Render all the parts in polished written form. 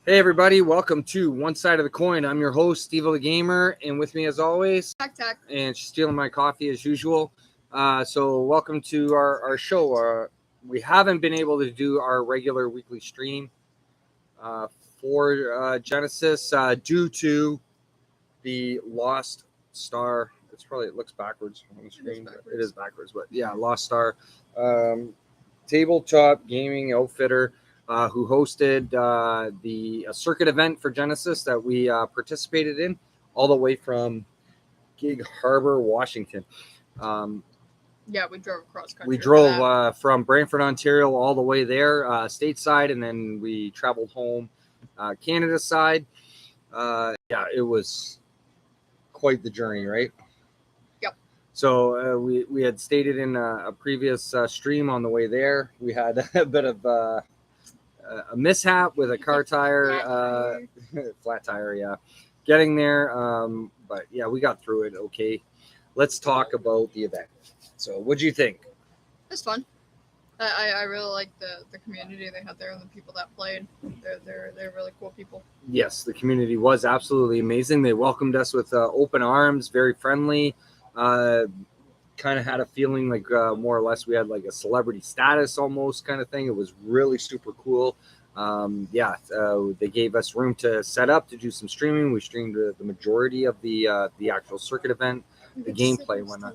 Hey everybody, welcome to One Side of the Coin. I'm your host, Steveo the Gamer, and with me as always, Mack-Attack. and she's stealing my coffee as usual. So welcome to our show. We haven't been able to do our regular weekly stream for Genesis due to the Lost Star. It looks backwards on the screen. It is backwards, but yeah, Lost Star. Tabletop gaming outfitter who hosted the circuit event for Genesis that we participated in all the way from Gig Harbor, Washington. Yeah, we drove across country. We drove from Brantford, Ontario, all the way there, stateside, and then we traveled home, Canada side. Yeah, it was quite the journey, right? Yep. So we had stated in a previous stream on the way there, we had a bit of a mishap with a car tire, flat tire, yeah. Getting there, but yeah, we got through it okay. Let's talk about the event. So what'd you think? It's fun. I really like the community they had there and the people that played. They're really cool people. Yes, the community was absolutely amazing. They welcomed us with open arms, very friendly. Kind of had a feeling like more or less we had like a celebrity status almost kind of thing. It was really super cool. They gave us room to set up to do some streaming. We streamed the majority of the actual circuit event, the gameplay and whatnot.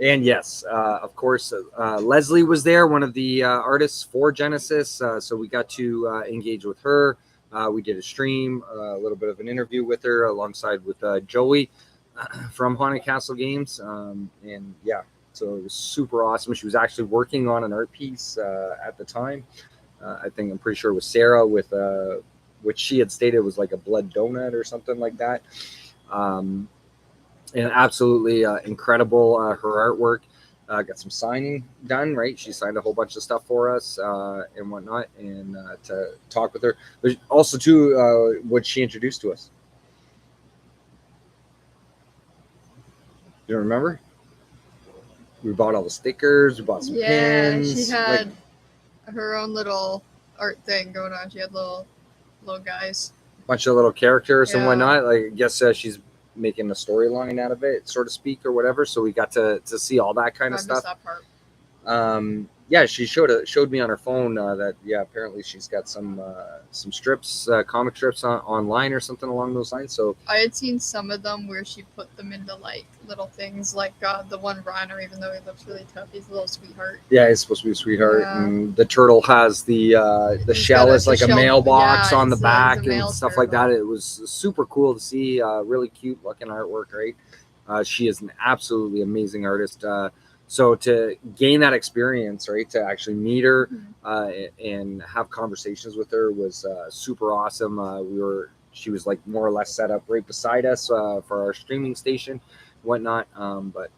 And yes, of course, Leslie was there, one of the artists for Genesis. So we got to engage with her. We did a stream, a little bit of an interview with her alongside with Joey from Haunted Castle Games. And yeah, so it was super awesome. She was actually working on an art piece at the time. I'm pretty sure it was Sarah with which she had stated was like a blood donut or something like that. And absolutely incredible. Her artwork got some signing done, right? She signed a whole bunch of stuff for us and whatnot, and to talk with her. There's also too what she introduced to us. You remember? We bought all the stickers. We bought some pins. Yeah, she had her own little art thing going on. She had little guys, bunch of little characters and whatnot. Like I guess she's making a storyline out of it, so to speak, or whatever. So we got to see all that kind of stuff. That part. Yeah, she showed me on her phone that apparently she's got some strips, comic strips online or something along those lines. So I had seen some of them where she put them into like little things, like the one Rhino, even though he looks really tough, he's a little sweetheart. Yeah, he's supposed to be a sweetheart. Yeah. And the turtle has the shell is like a mailbox on the back and stuff like that. It was super cool to see. Really cute looking artwork, right? She is an absolutely amazing artist. So to gain that experience, right, to actually meet her and have conversations with her was super awesome. She was like more or less set up right beside us for our streaming station, whatnot. But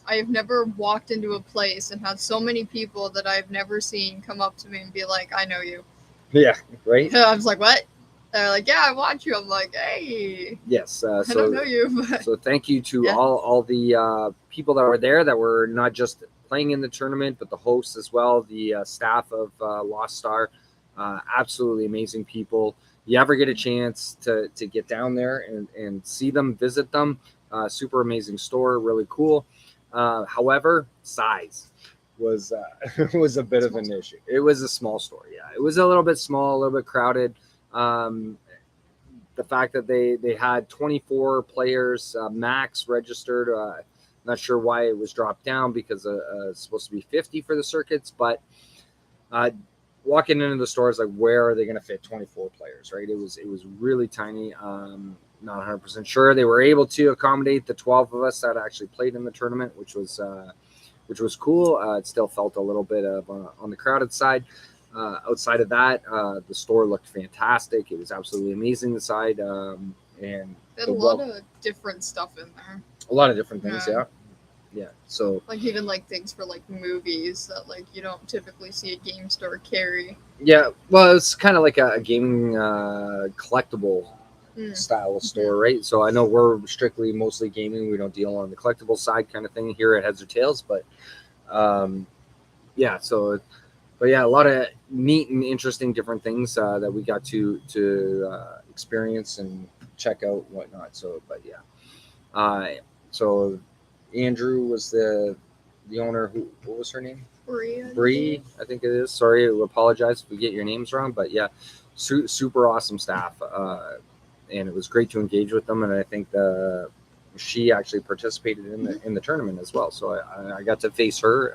I have never walked into a place and had so many people that I've never seen come up to me and be like, "I know you." Yeah, right. I was like, "What?" They're like, "Yeah, I watch you." I'm like, "Hey." Yes. I don't know you. But so thank you to all the people that were there that were not just playing in the tournament, but the hosts as well, the staff of Lost Star. Absolutely amazing people. You ever get a chance to get down there and see them, visit them, super amazing store, really cool. However, size was a bit of an issue. It was a small store. Yeah, it was a little bit small, a little bit crowded. The fact that they had 24 players max registered. Not sure why it was dropped down because it's supposed to be 50 for the circuits, but walking into the store is like, where are they going to fit 24 players, right? It was really tiny. Not 100% sure they were able to accommodate the 12 of us that actually played in the tournament, which was cool. It still felt a little bit of on the crowded side. Outside of that, the store looked fantastic. It was absolutely amazing inside, and they had a lot of different stuff in there. A lot of different things, yeah. So like even like things for like movies that like you don't typically see a game store carry. Yeah, well, it's kind of like a gaming collectible style of store, right? So I know we're strictly mostly gaming. We don't deal on the collectible side kind of thing here at Heads or Tails, but yeah, so but yeah, a lot of neat and interesting different things that we got to experience and check out and whatnot. So, but yeah, so Andrew was the owner. What was her name? Bree, I think it is. Sorry, I apologize if we get your names wrong, but yeah, super awesome staff, and it was great to engage with them. And I think she actually participated in the tournament as well. So I got to face her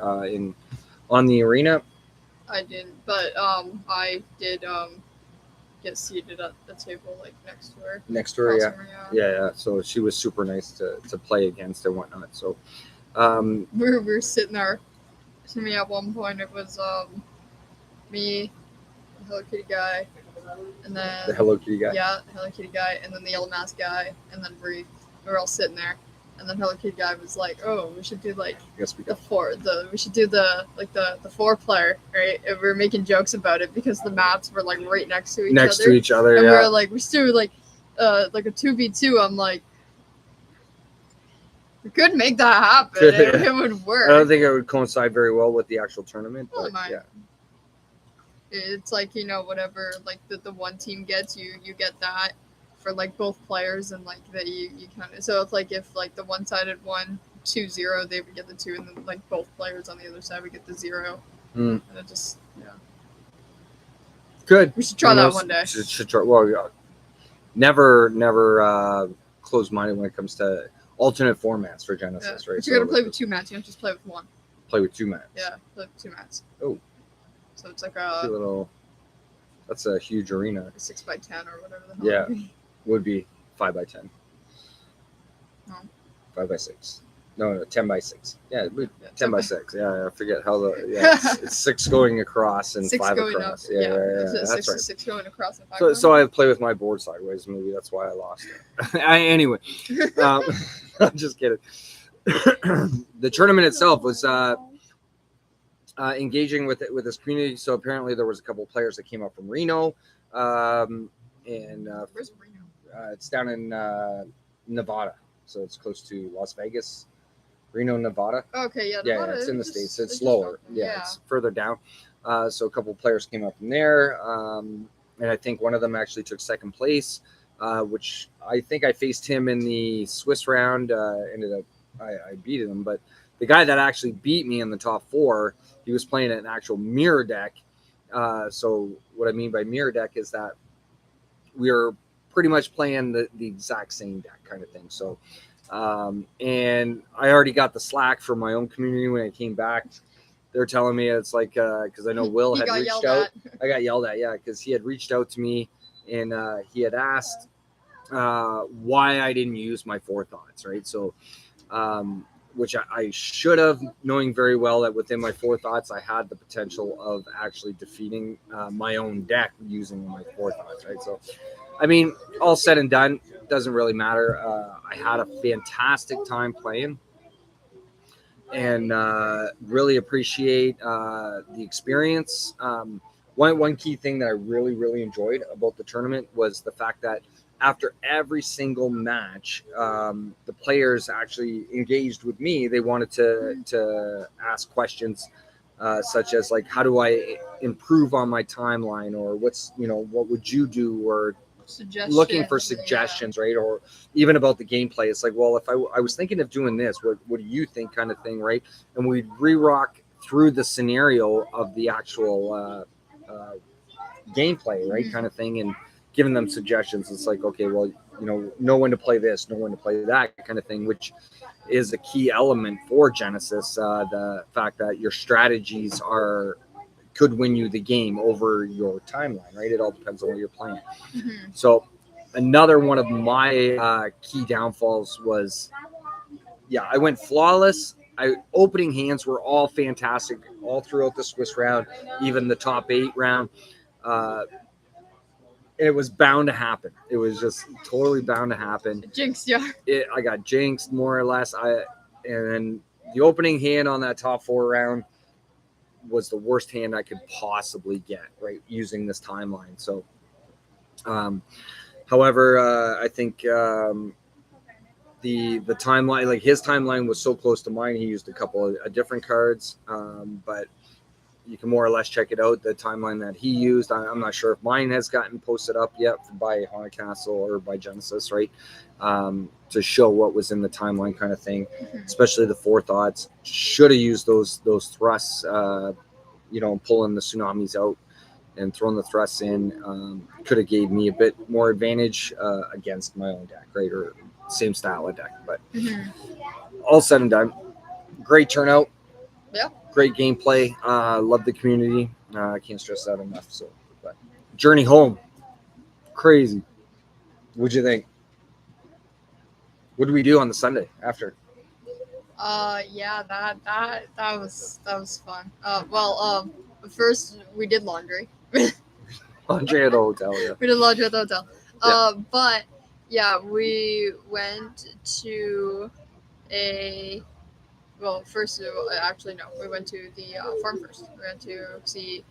on the arena. I didn't, but I did get seated at the table like next to her. Yeah. So she was super nice to play against and whatnot. So we were sitting there. To me, at one point, it was me, the Hello Kitty guy, and then the Hello Kitty guy. Yeah, the Hello Kitty guy, and then the Yellow Mask guy, and then Bree. We were all sitting there, and then Hello Kitty guy was like, "Oh, we should do like we should do the 4-player, right?" And we were making jokes about it because the maps were like right next to each other. And we were like, we should do like a 2v2. I'm like, we could make that happen. It would work. I don't think it would coincide very well with the actual tournament. But yeah. It's like, whatever like the one team gets, you get that for like both players, and like that you kind of, so it's like if like the one-sided won 2-0, they would get the 2, and then like both players on the other side would get the 0. And it just good. We should try that one day. Should try. Well, never close-minded when it comes to alternate formats for Genesis, right? But you're gonna play with 2 mats. You don't just play with 1. Play with 2 mats. Yeah, play with 2 mats. Oh. So it's like a little. That's a huge arena. 6x10 or whatever the hell. Yeah, would be 5x10. No. 5x6. No, 10x6. Yeah, 10x6. Yeah, I forget how it's 6 going across and 5 across. Yeah, that's right. 6 going across and 5. So I play with my board sideways. Maybe that's why I lost it. Anyway, I'm just kidding. The tournament itself was engaging with this community. So apparently there was a couple of players that came up from Reno, and where's Reno? It's down in Nevada, so it's close to Las Vegas. Reno, Nevada. Okay, yeah, Nevada, it's in the States. It's lower. It's further down. So a couple of players came up from there, and I think one of them actually took second place, which I think I faced him in the Swiss round. Ended up I beat him, but the guy that actually beat me in the top 4, he was playing an actual mirror deck. So what I mean by mirror deck is that we are pretty much playing the exact same deck kind of thing. So, and I already got the slack from my own community when I came back. They're telling me it's like, because I know Will had reached out. I got yelled at, because he had reached out to me and he had asked why I didn't use my forethoughts, right? So, which I should have, knowing very well that within my forethoughts, I had the potential of actually defeating my own deck using my forethoughts, right? So, I mean, all said and done, doesn't really matter. I had a fantastic time playing and really appreciate the experience. One key thing that I really enjoyed about the tournament was the fact that after every single match, the players actually engaged with me. They wanted to ask questions such as like, how do I improve on my timeline, or what would you do, or looking for suggestions, right? Or even about the gameplay. It's like, well, if I was thinking of doing this, what do you think, kind of thing, right? And we'd re-rock through the scenario of the actual gameplay, right, kind of thing, and giving them suggestions. It's like, okay, well, know when to play this, know when to play that kind of thing, which is a key element for Genesis. The fact that your strategies could win you the game over your timeline, right? It all depends on what you're playing. Mm-hmm. So another one of my key downfalls was, I went flawless. Opening hands were all fantastic all throughout the Swiss round, even the top 8 round. It was bound to happen. It was just totally bound to happen. Jinxed, yeah. I got jinxed more or less. And then the opening hand on that top 4 round was the worst hand I could possibly get, right, using this timeline. So, however, I think the timeline, like his timeline was so close to mine, he used a couple of different cards, but you can more or less check it out, the timeline that he used. I'm not sure if mine has gotten posted up yet by Haunted Castle or by Genesis, right? To show what was in the timeline kind of thing, especially the forethoughts. Should have used those thrusts, pulling the tsunamis out and throwing the thrusts in. Could have gave me a bit more advantage against my own deck, right? Or same style of deck. But all said and done, great turnout. Yeah. Great gameplay. Love the community. I can't stress that enough. So, but journey home, crazy. What'd you think? What did we do on the Sunday after? Yeah, that was fun. First we did laundry. Laundry at the hotel. Yeah. We did laundry at the hotel. Yeah. But yeah, we went to first, actually, no. We went to the farm first. We went to see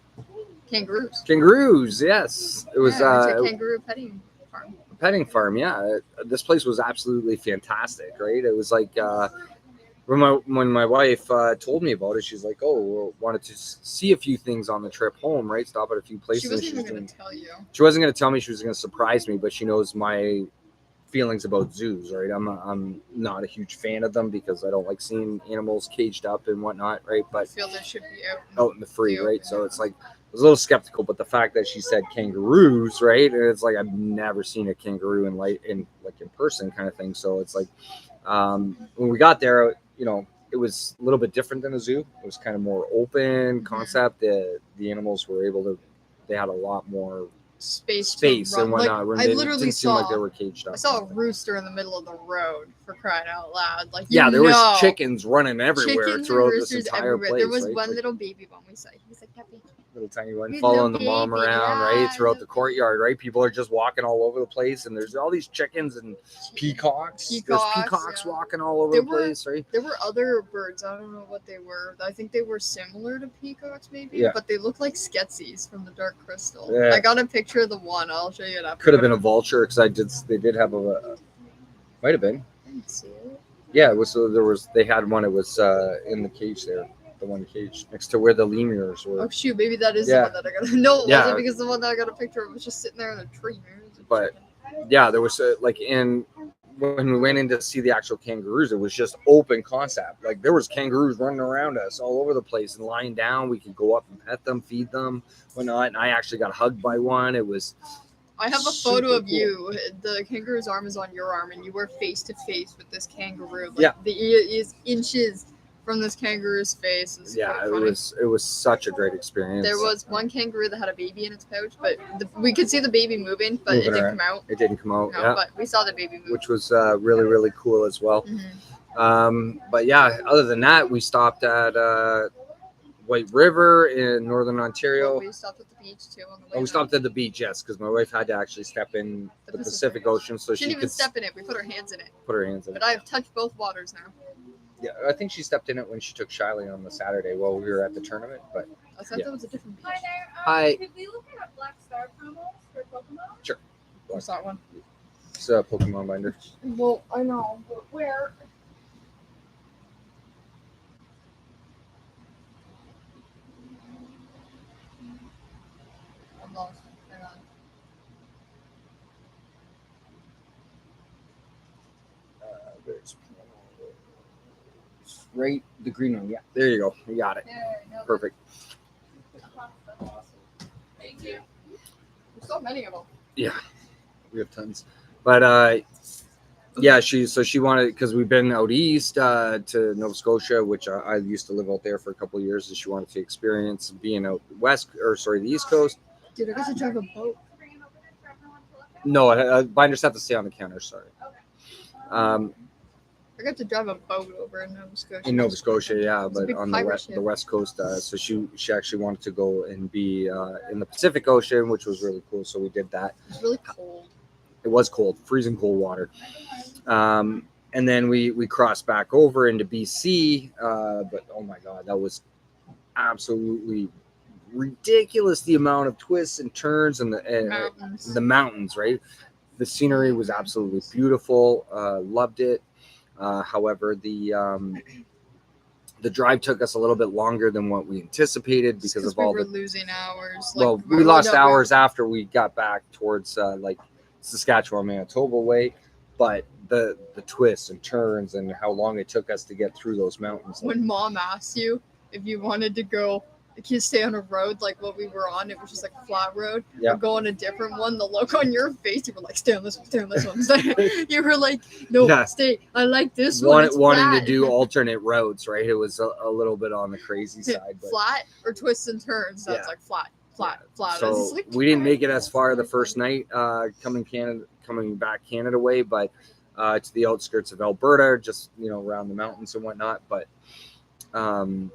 kangaroos. Kangaroos, yes. It was a kangaroo petting farm. Petting farm, yeah. This place was absolutely fantastic, right? It was like when my wife told me about it, she's like, "Oh, wanted to see a few things on the trip home, right? Stop at a few places." She wasn't even going to tell you. She wasn't going to tell me. She was going to surprise me, but she knows my feelings about zoos, right? I'm not a huge fan of them because I don't like seeing animals caged up and whatnot, right? But I feel they should be out in the free, right? So it's like I was a little skeptical, but the fact that she said kangaroos, right? And it's like I've never seen a kangaroo in person kind of thing. So it's like when we got there, it was a little bit different than a zoo. It was kind of more open concept. The animals were they had a lot more space and whatnot. Like, I literally saw like they were caged up. I saw a rooster in the middle of the road, for crying out loud. Like, there was chickens running everywhere throughout this entire place. There was right? one little baby one we saw. He was like, little tiny one following the mom around, right, throughout the courtyard, right? People are just walking all over the place, and there's all these chickens and peacocks. There's peacocks walking all over the place, right? There were other birds. I don't know what they were. I think they were similar to peacocks, maybe, but they look like Skeksis from the Dark Crystal. Yeah. I got a picture of the one. I'll show you it after. Could have been a vulture because they did have might have been. I didn't see it. Yeah, it was. So they had one. It was in the cage there. The one cage next to where the lemurs were. Oh shoot, maybe that is the one that I got. No, it wasn't, because the one that I got a picture of was just sitting there in a tree. But yeah, there was when we went in to see the actual kangaroos, it was just open concept. Like there was kangaroos running around us all over the place and lying down. We could go up and pet them, feed them, whatnot. And I actually got hugged by one. It was. I have a photo of you. The kangaroo's arm is on your arm, and you were face to face with this kangaroo. The ear is inches from this kangaroo's face. It was such a great experience. There was one kangaroo that had a baby in its pouch, but we could see the baby moving, but it didn't come out. It didn't come out. No, but we saw the baby move, which was really, really cool as well. But yeah, other than that, we stopped at White River in Northern Ontario. We stopped at the beach too. On the way we stopped at the beach, yes, because my wife had to actually step in the Pacific Ocean, so she didn't even step in it. We put our hands in it. But I have touched both waters now. Yeah, I think she stepped in it when she took Shiley on the Saturday while we were at the tournament. But I thought that was a different beach. Hi. Could we look at Black Star promos for Pokemon? Sure. What's that one? It's a Pokemon binder. Well, I know, but where? I'm lost. Hang on. There's right, the green one. Yeah, there you go. You got it. Perfect. Thank you. There's so many of them. Yeah, we have tons. But yeah, she wanted, because we've been out east to Nova Scotia, which I used to live out there for a couple of years, and she wanted to experience being out the East Coast. Dude, I got to drive a boat. No, binders have to stay on the counter. Sorry. I got to drive a boat over in Nova Scotia. In Nova Scotia, yeah, but on the west coast. So she actually wanted to go and be in the Pacific Ocean, which was really cool. So we did that. It was really cold. It was cold, freezing cold water. And then we crossed back over into BC. But oh my God, that was absolutely ridiculous, the amount of twists and turns and the mountains, right? The scenery was absolutely beautiful. Loved it. However, the The drive took us a little bit longer than what we anticipated because of we all were the losing hours. well, we lost hours after we got back towards like Saskatchewan, Manitoba way, but the twists and turns and how long it took us to get through those mountains. When Mom asked you if you wanted to go, like you stay on a road like what we were on, it was just like a flat road, or go on a different one, the look on your face, you were like, stay on this one, stay on this one. You were like, no, stay, I like this one. Wanting to do alternate roads, right? It was a little bit on the crazy side. But flat or twists and turns, that's like flat. So like, we didn't make it as far the first night coming back Canada way, but to the outskirts of Alberta, just around the mountains and whatnot. But once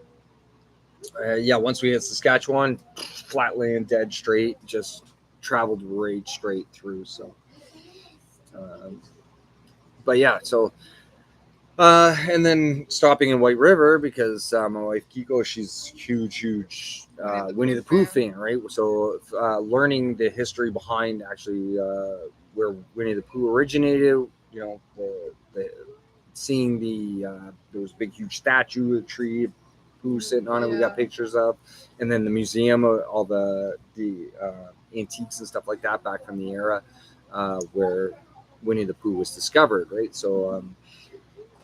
we hit Saskatchewan, flat land, dead straight, just traveled right straight through. So, and then stopping in White River because my wife Kiko, she's huge Winnie the Pooh fan, right? So learning the history behind actually where Winnie the Pooh originated, seeing there was a big huge statue, a tree, Pooh sitting on it. We got pictures of, and then the museum of all the antiques and stuff like that back from the era where Winnie the Pooh was discovered, right? So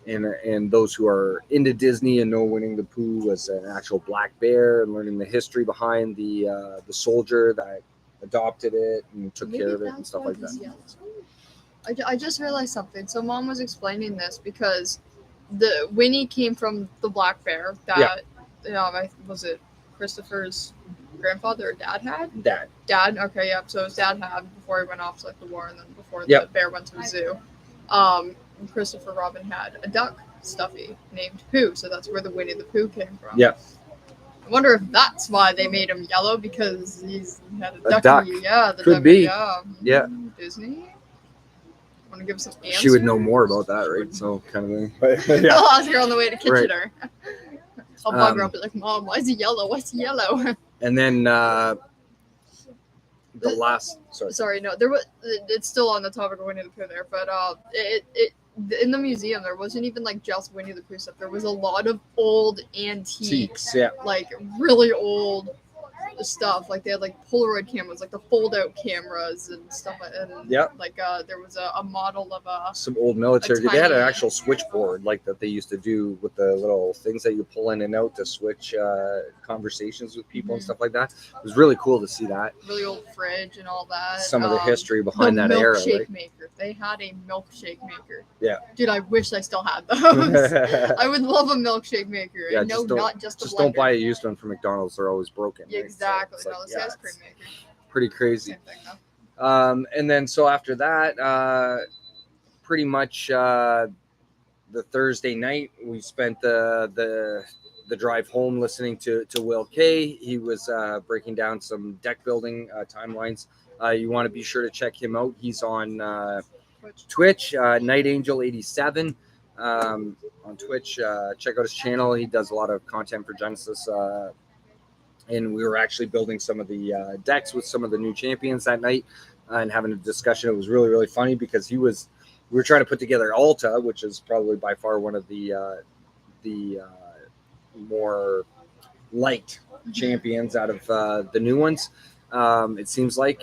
and those who are into Disney and know Winnie the Pooh was an actual black bear, and learning the history behind the soldier that adopted it and took care of it and stuff like that. I just realized something. So Mom was explaining this because the Winnie came from the black bear that was it Christopher's grandfather or dad had? Dad. Okay, yeah. So his dad had before he went off to like the war, and then before the bear went to the zoo. Christopher Robin had a duck stuffy named Pooh, so that's where the Winnie the Pooh came from. Yeah. I wonder if that's why they made him yellow, because he had a duck. Yeah, the could duck, be. Yeah. Disney. Want to give some answers? She would know more about that, right? So kind of thing. But, I'll ask her on the way to Kitchener. Right. I'll bug her up, be like, Mom, why is he yellow? Why's he yellow? And then the last. Sorry, no, there was. It's still on the topic of Winnie the Pooh there, but it in the museum there wasn't even like just Winnie the Pooh stuff. There was a lot of old antiques, like really old stuff. Like they had like Polaroid cameras, like the fold-out cameras and stuff. And like there was a model of some old military. They had an actual switchboard like that they used to do with the little things that you pull in and out to switch conversations with people and stuff like that. It was really cool to see that. Really old fridge and all that. Some of the history behind that era. Milkshake maker. They had a milkshake maker. Yeah. Dude, I wish I still had those. I would love a milkshake maker. Yeah, not just a blender. Don't buy a used one from McDonald's. They're always broken. Yeah, right? exactly. So no, this guy's cream maker. Pretty crazy. Same thing, though. And then so after that, pretty much the Thursday night, we spent the drive home listening to Will K. He was breaking down some deck building timelines. You want to be sure to check him out. He's on Twitch, Night Angel 87 on Twitch. Check out his channel. He does a lot of content for Genesis. And we were actually building some of the decks with some of the new champions that night and having a discussion. It was really, really funny because we were trying to put together Alta, which is probably by far one of the more liked champions out of the new ones. It seems like.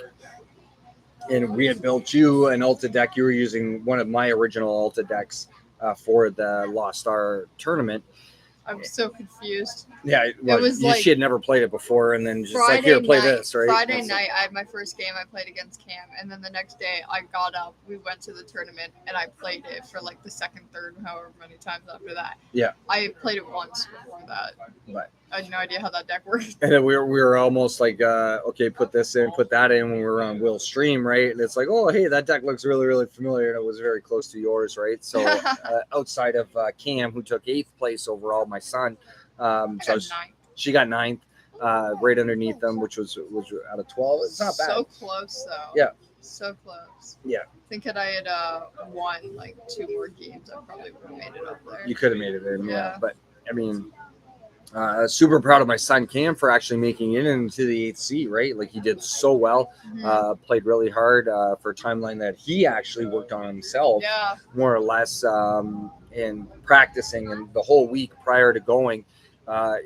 And we had built you an Alta deck. You were using one of my original Alta decks for the Lost Star tournament. I was so confused. Yeah, well, it was she had never played it before, and then just Friday like, here, play night, this, right? Friday night, I had my first game. I played against Cam, and then the next day, I got up. We went to the tournament, and I played it for like the second, third, however many times after that. Yeah, I played it once before that, but I had no idea how that deck worked. And then we were almost like, okay, put this in, put that in when we were on Will's stream, right? And it's like, oh, hey, that deck looks really, really familiar, and it was very close to yours, right? So outside of Cam, who took 8th place overall, my son. She got 9th, right underneath them, which was out of 12. It's not bad. So close, though. Yeah. So close. Yeah. I think that I had won like 2 more games, I probably would have made it up there. You could have made it in, yeah. But I mean, super proud of my son Cam for actually making it into the 8th seed, right? Like he did so well, played really hard for a timeline that he actually worked on himself, more or less. and practicing, and the whole week prior to going,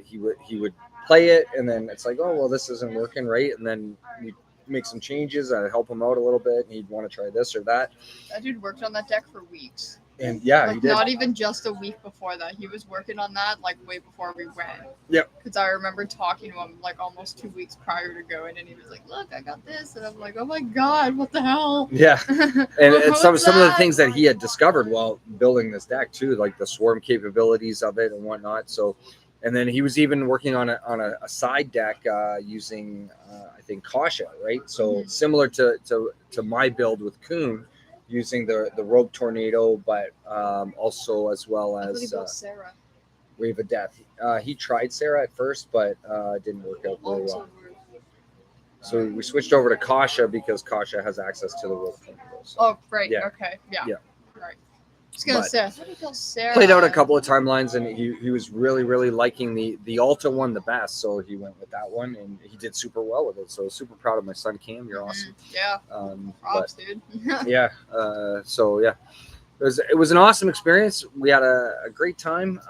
he would play it, and then it's like, oh well, this isn't working right, and then we make some changes. I'd help him out a little bit, and he'd want to try this or that. That dude worked on that deck for weeks. And yeah, like he did. Not even just a week before that. He was working on that like way before we went. Yep. Because I remember talking to him like almost 2 weeks prior to going, and he was like, "Look, I got this," and I'm like, "Oh my god, what the hell?" Yeah. And some of the that? things that he had discovered while building this deck too, like the swarm capabilities of it and whatnot. So, and then he was even working on a side deck using I think Kasha, right? So similar to my build with Kuhn, using the Rogue Tornado, but also as well as Sarah. Wave of Death. He tried Sarah at first, but it didn't work out very well. So we switched over to Kasha because Kasha has access to the Rogue Tornado. So. Oh, right. Yeah. Okay. Yeah. Right. I was But gonna say, I thought he killed Sarah. Played out a couple of timelines, and he was really liking the Alta one the best, so he went with that one, and he did super well with it. So super proud of my son Cam. You're awesome. Yeah. Props, dude. Yeah. So yeah, it was an awesome experience. We had a great time.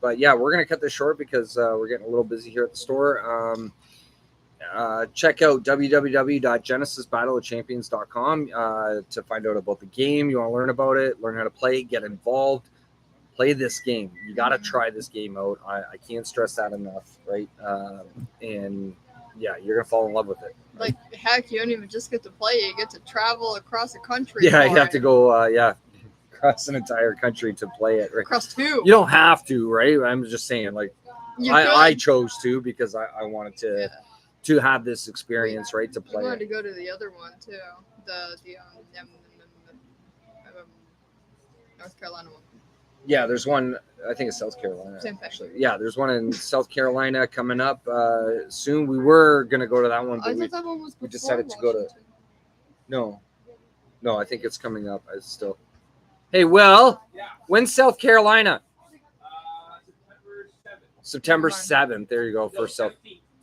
But yeah, we're gonna cut this short because we're getting a little busy here at the store. Check out www.genesisbattleofchampions.com to find out about the game. You want to learn about it, learn how to play, get involved, play this game. You got to try this game out. I can't stress that enough, right? And yeah, you're gonna fall in love with it. Like heck, you don't even just get to play; you get to travel across the country. Yeah, you have to go. Across an entire country to play it. Right? Across two. You don't have to, right? I'm just saying, like I chose to because I wanted to. Yeah. To have this experience, right? To play. I wanted to go to the other one too, the North Carolina one. Yeah, there's one. I think it's South Carolina. Same thing. Actually, yeah, there's one in South Carolina coming up soon. We were gonna go to that one, but I thought that one was we decided to go to. No, I think it's coming up. I still. Hey, Will. Yeah. When's South Carolina? September 7th. There you go for South.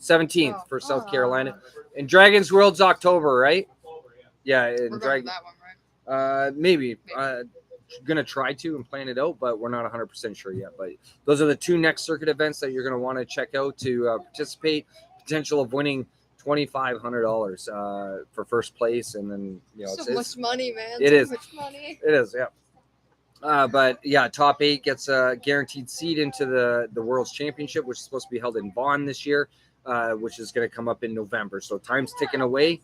17th for South Carolina, and Dragon's World's October, right? Yeah, and we're going to that one, right? Maybe. Gonna try to and plan it out, but we're not 100% sure yet. But those are the two next circuit events that you're gonna want to check out to participate. Potential of winning $2,500 for first place, and then so much money, man. It is. Much money. It is, yeah. But yeah, top 8 gets a guaranteed seat into the World's Championship, which is supposed to be held in Bonn this year. Which is going to come up in November. So time's ticking away.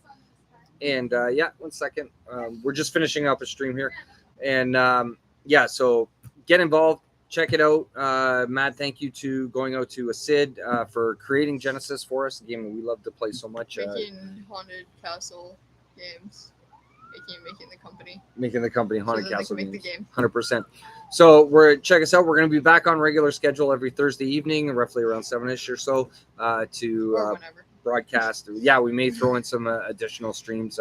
And yeah, 1 second. We're just finishing up a stream here. And yeah, so get involved. Check it out. Matt, thank you to going out to Sid for creating Genesis for us, a game that we love to play so much. Making Haunted Castle games. Making the company Haunted so Castle make games. the game. 100%. So check us out. We're going to be back on regular schedule every Thursday evening, roughly around 7ish or so, to broadcast. Yeah, we may throw in some additional streams.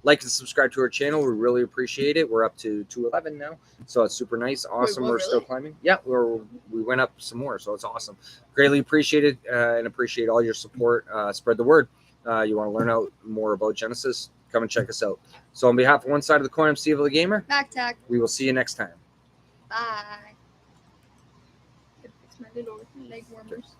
Like and subscribe to our channel. We really appreciate it. We're up to 211 now, so it's super nice. Awesome. We're still climbing. Yeah, we went up some more, so it's awesome. Greatly appreciated and appreciate all your support. Spread the word. You want to learn out more about Genesis? Come and check us out. So on behalf of One Side of the Coin, I'm Steveo the Gamer. Mack-Attack. We will see you next time. Bye. Fix my little leg warmers.